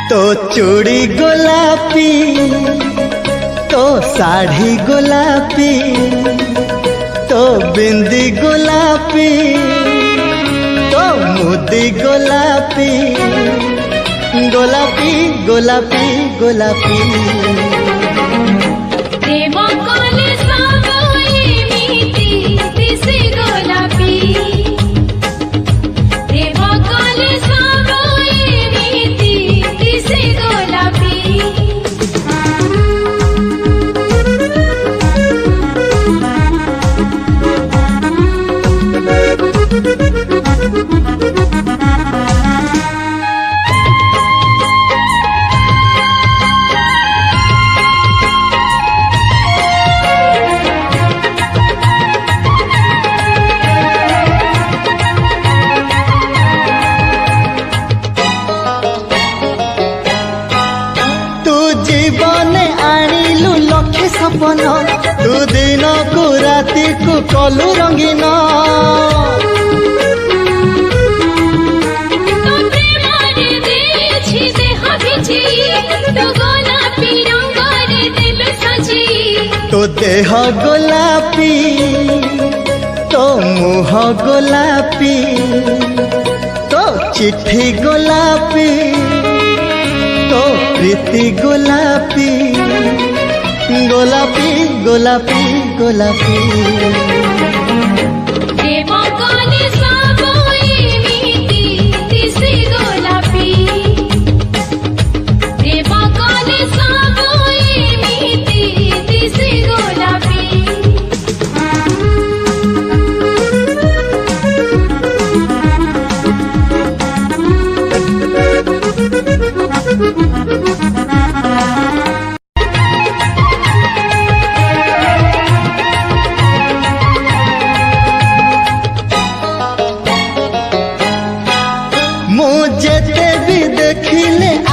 तो चूड़ी गोलापी तो साड़ी गोलापी तो बिंदी गोलापी तो मुदी गोलापी गोलापी गोलापी गोलापी सपन तू दिन को राति को कलु रंगीन तो देह गोलापी तो मुह गोलापी तो चिट्ठी गोलापी तो प्रीति गोलापी गोलापी गोलापी गोलापी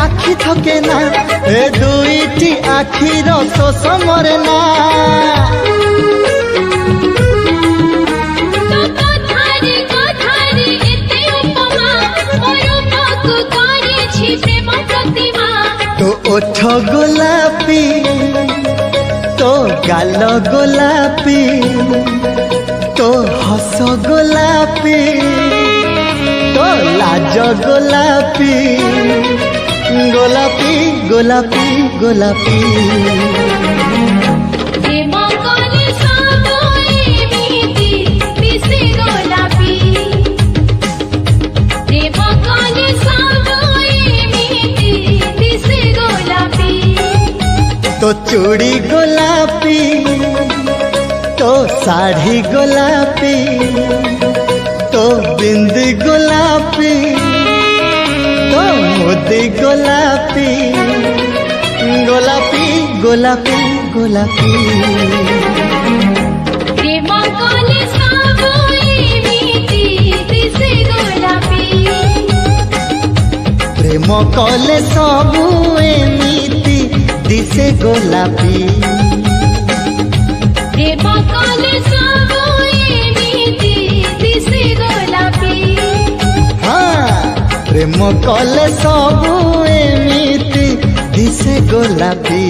आखि थके ना ए दुईटी आखिर शोष मरे ना तो ओठ गोलापी तो गाल गोलापी तो हस गोलापी तो लाज गोलापी गोलापी गोलापी गोलापी तो चूड़ी गोलापी तो साड़ी गोलापी तो बिंदी गोलापी तो मुदी गोलापी गोलापी गोलापी गोलापी प्रेम कले सबु एमिति दिसे गोलापी प्रेम कले सबु एमिति दिसे गोलापी हाँ प्रेम कले सबु एमिति दिसे गोलापी